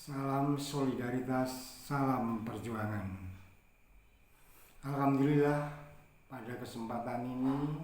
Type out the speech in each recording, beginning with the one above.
Salam solidaritas, salam perjuangan. Alhamdulillah, pada kesempatan ini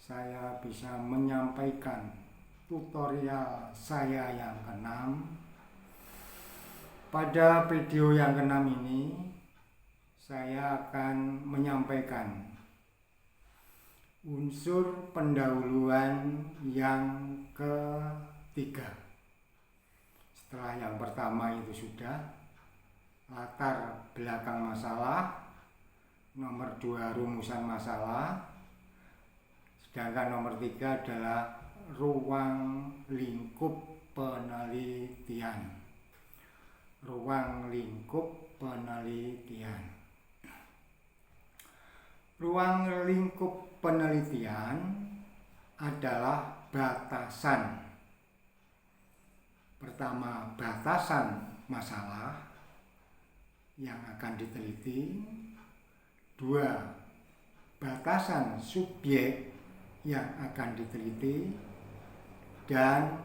saya bisa menyampaikan tutorial saya yang keenam. Pada video yang keenam ini saya akan menyampaikan unsur pendahuluan yang ketiga. Setelah yang pertama itu sudah latar belakang masalah, nomor 2 rumusan masalah, sedangkan nomor 3 adalah ruang lingkup penelitian. Ruang lingkup penelitian. Ruang lingkup penelitian adalah batasan. Pertama, batasan masalah yang akan diteliti. 2, batasan subjek yang akan diteliti. Dan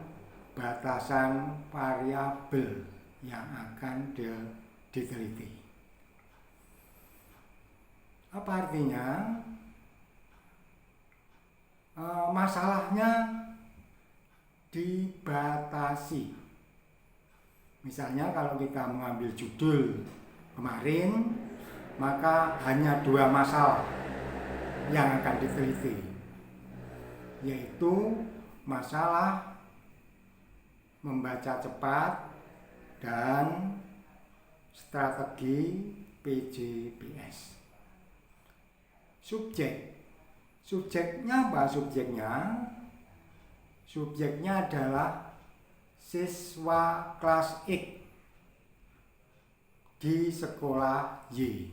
batasan variabel yang akan diteliti. Apa artinya? Masalahnya dibatasi. Misalnya kalau kita mengambil judul kemarin, maka hanya 2 masalah yang akan diteliti, yaitu masalah membaca cepat dan strategi PJBS. Subjeknya apa? Subjeknya adalah siswa kelas X di sekolah Y.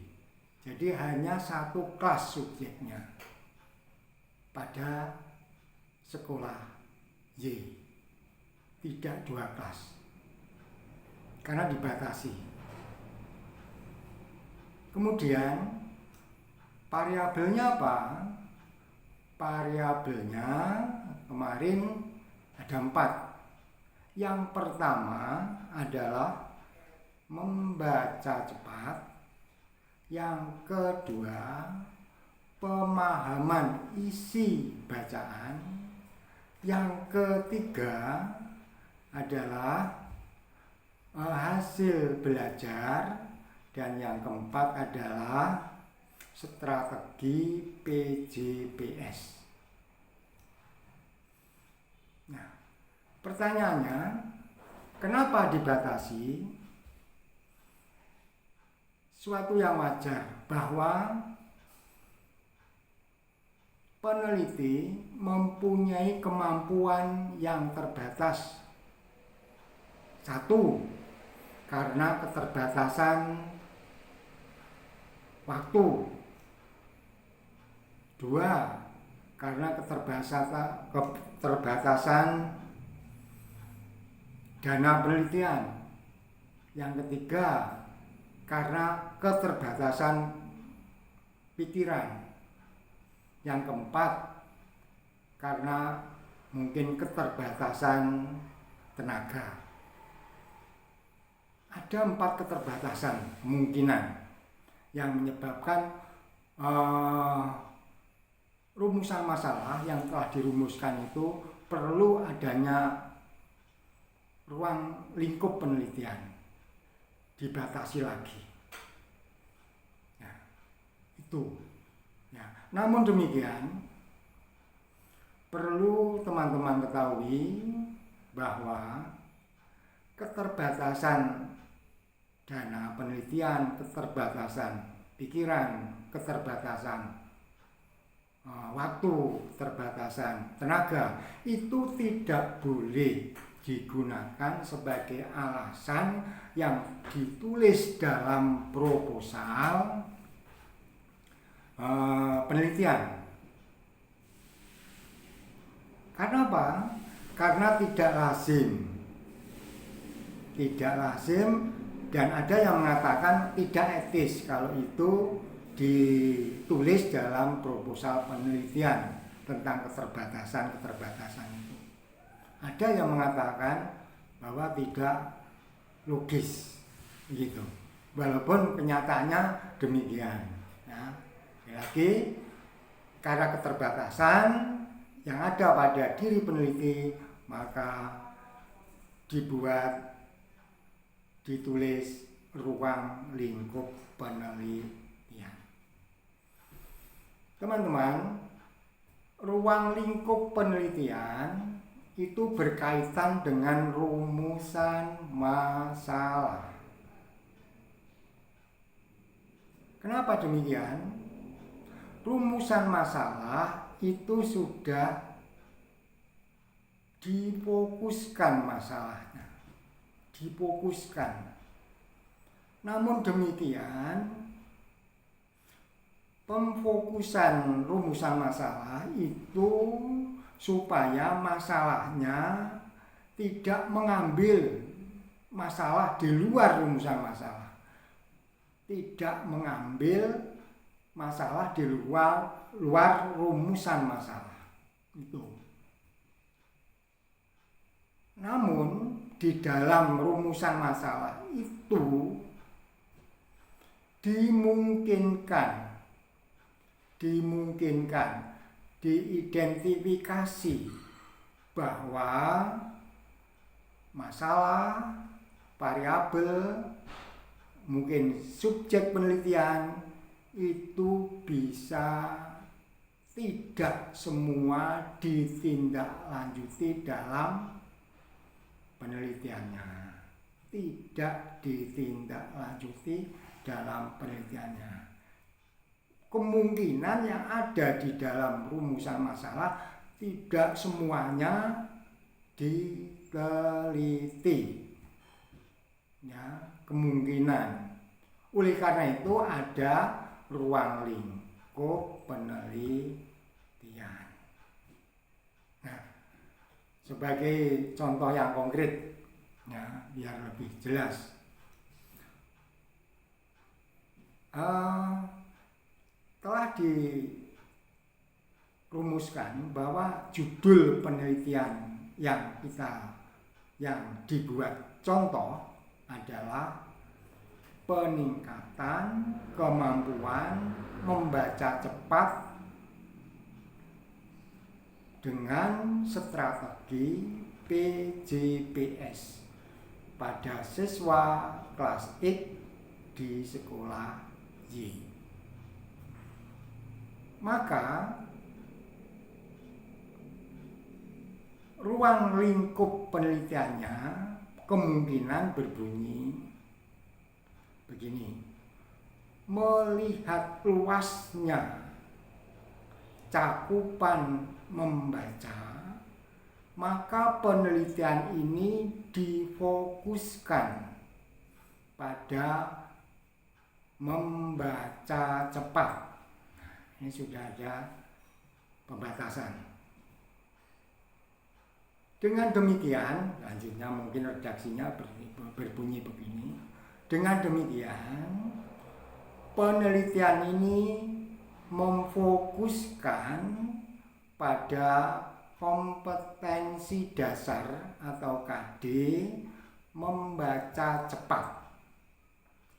Jadi hanya 1 kelas subjeknya pada sekolah Y, tidak 2 kelas karena dibatasi. Kemudian variabelnya apa? Variabelnya kemarin ada 4. Yang pertama adalah membaca cepat. Yang kedua, pemahaman isi bacaan. Yang ketiga adalah hasil belajar. Dan yang keempat adalah strategi PJBS. Nah, pertanyaannya, kenapa dibatasi? Suatu yang wajar bahwa peneliti mempunyai kemampuan yang terbatas. 1, karena keterbatasan waktu. 2, karena keterbatasan dana penelitian. Yang ketiga, karena keterbatasan pikiran. Yang keempat, karena mungkin keterbatasan tenaga. Ada 4 keterbatasan kemungkinan yang menyebabkan rumusan masalah yang telah dirumuskan itu perlu adanya ruang lingkup penelitian, dibatasi lagi. Ya, itu. Ya. Namun demikian, perlu teman-teman ketahui bahwa keterbatasan dana penelitian, keterbatasan pikiran, keterbatasan waktu, keterbatasan tenaga itu tidak boleh digunakan sebagai alasan yang ditulis dalam proposal penelitian. Karena apa? Karena tidak lazim dan ada yang mengatakan tidak etis kalau itu ditulis dalam proposal penelitian tentang keterbatasan itu. Ada yang mengatakan bahwa tidak logis gitu. Walaupun kenyataannya demikian. Nah, lagi karena keterbatasan yang ada pada diri peneliti, maka ditulis ruang lingkup penelitian. Teman-teman, ruang lingkup penelitian itu berkaitan dengan rumusan masalah. Kenapa demikian? Rumusan masalah itu sudah difokuskan masalahnya. Namun demikian, pemfokusan rumusan masalah itu supaya masalahnya tidak mengambil masalah di luar rumusan masalah. Tidak mengambil masalah di luar rumusan masalah. Itu. Namun di dalam rumusan masalah itu dimungkinkan diidentifikasi bahwa masalah, variabel, mungkin subjek penelitian itu bisa tidak semua ditindaklanjuti dalam penelitiannya. Kemungkinan yang ada di dalam rumusan masalah tidak semuanya diteliti. Ya, kemungkinan. Oleh karena itu ada ruang lingkup penelitian. Nah, sebagai contoh yang konkret, ya, biar lebih jelas. Telah dirumuskan bahwa judul penelitian yang dibuat contoh adalah peningkatan kemampuan membaca cepat dengan strategi PJPS pada siswa kelas X di sekolah Y. Maka ruang lingkup penelitiannya kemungkinan berbunyi begini: melihat luasnya cakupan membaca, maka penelitian ini difokuskan pada membaca cepat. Ini sudah ada pembatasan. Dengan demikian, lanjutnya mungkin redaksinya berbunyi begini. Dengan demikian, penelitian ini memfokuskan pada kompetensi dasar atau KD membaca cepat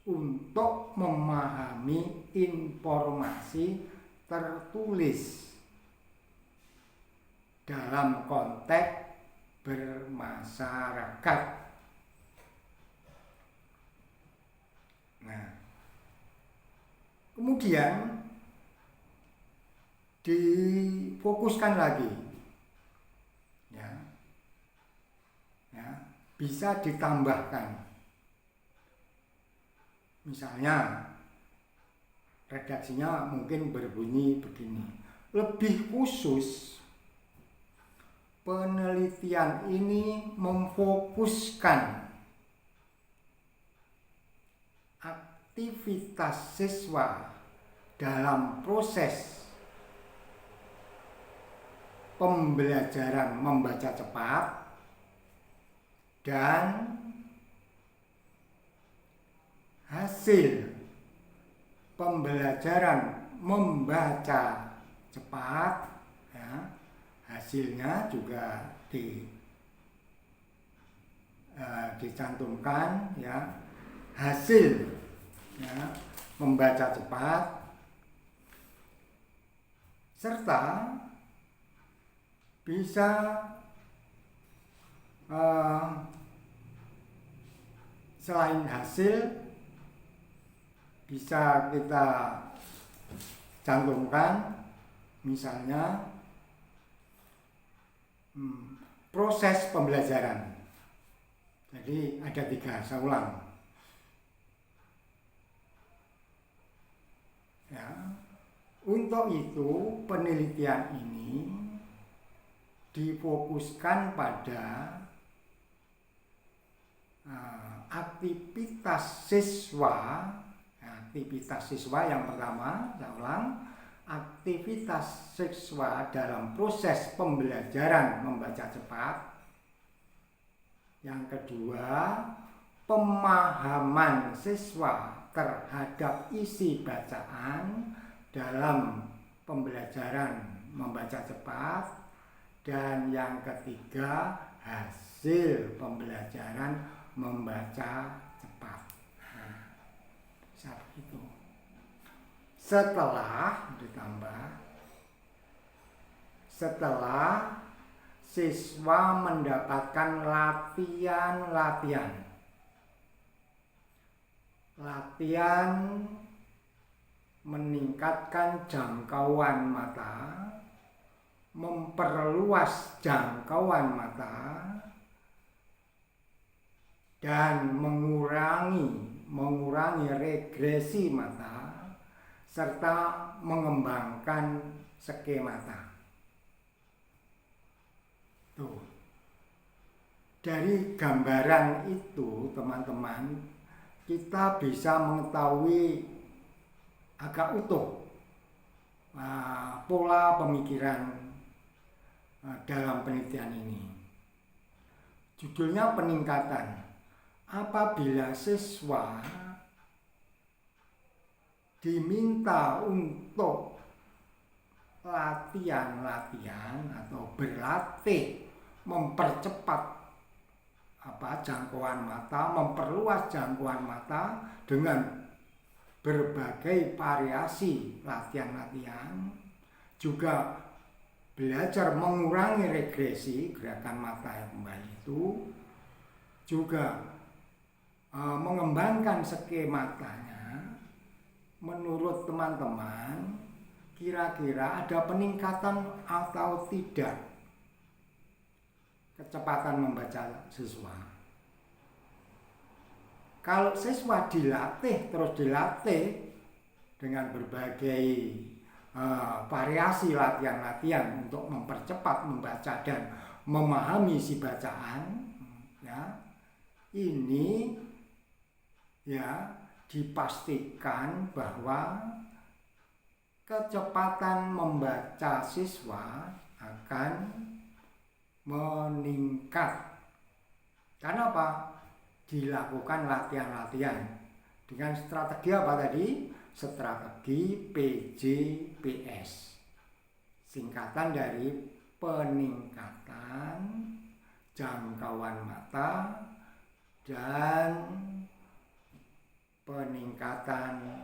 untuk memahami informasi tertulis dalam konteks bermasyarakat. Nah, kemudian difokuskan lagi, ya, bisa ditambahkan. Misalnya redaksinya mungkin berbunyi begini: lebih khusus, penelitian ini memfokuskan aktivitas siswa dalam proses pembelajaran membaca cepat dan hasil pembelajaran membaca cepat, ya, hasilnya juga dicantumkan ya hasil ya, membaca cepat serta bisa selain hasil bisa kita cantumkan misalnya proses pembelajaran. Jadi ada 3, saya ulang. Ya. Untuk itu penelitian ini difokuskan pada aktivitas siswa. Aktivitas siswa yang pertama, saya ulang, aktivitas siswa dalam proses pembelajaran membaca cepat. Yang kedua, pemahaman siswa terhadap isi bacaan dalam pembelajaran membaca cepat. Dan yang ketiga, hasil pembelajaran membaca cepat. Itu. Setelah siswa mendapatkan latihan meningkatkan jangkauan mata, memperluas jangkauan mata, dan mengurangi regresi mata serta mengembangkan skemata. Tuh. Dari gambaran itu, teman-teman, kita bisa mengetahui agak utuh pola pemikiran dalam penelitian ini. Judulnya peningkatan. Apabila siswa diminta untuk latihan atau berlatih mempercepat jangkauan mata, memperluas jangkauan mata dengan berbagai variasi latihan-latihan, juga belajar mengurangi regresi gerakan mata yang kembali itu, juga mengembangkan skematanya. Menurut teman-teman, kira-kira ada peningkatan atau tidak kecepatan membaca siswa? Kalau siswa terus dilatih dengan berbagai variasi latihan-latihan untuk mempercepat membaca dan memahami si bacaan, ya, ini ya dipastikan bahwa kecepatan membaca siswa akan meningkat. Karena apa? Dilakukan latihan-latihan dengan strategi apa tadi? Strategi PJPS, singkatan dari peningkatan jangkauan mata dan peningkatan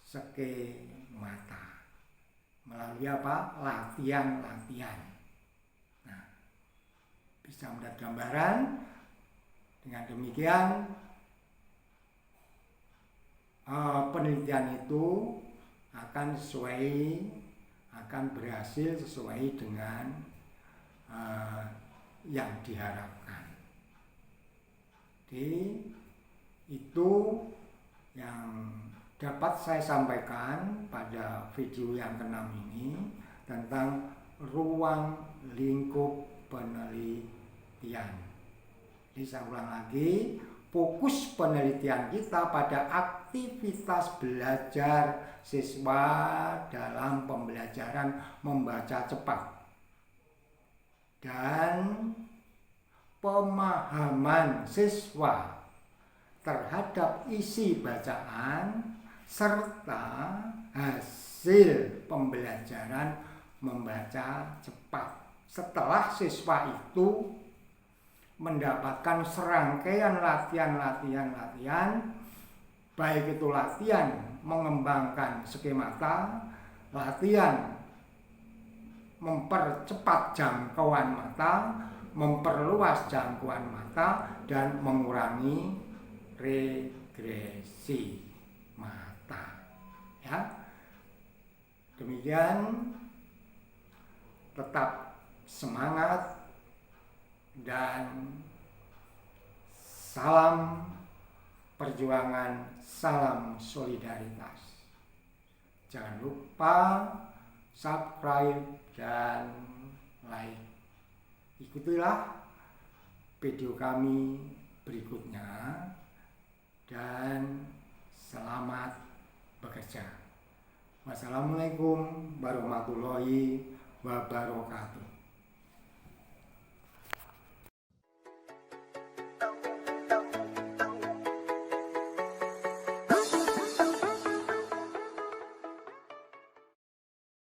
skemata melalui apa? Latihan-latihan. Nah, bisa melihat gambaran. Dengan demikian penelitian itu akan berhasil sesuai dengan yang diharapkan. Jadi itu yang dapat saya sampaikan pada video yang ke-6 ini tentang ruang lingkup penelitian. Jadi saya ulang lagi, fokus penelitian kita pada aktivitas belajar siswa dalam pembelajaran membaca cepat dan pemahaman siswa terhadap isi bacaan serta hasil pembelajaran membaca cepat. Setelah siswa itu mendapatkan serangkaian latihan, baik itu latihan mengembangkan skemata, latihan mempercepat jangkauan mata, memperluas jangkauan mata, dan mengurangi regresi mata. Ya, demikian, tetap semangat dan salam perjuangan, salam solidaritas. Jangan lupa subscribe dan like. Ikutilah video kami berikutnya dan selamat bekerja. Wassalamualaikum warahmatullahi wabarakatuh.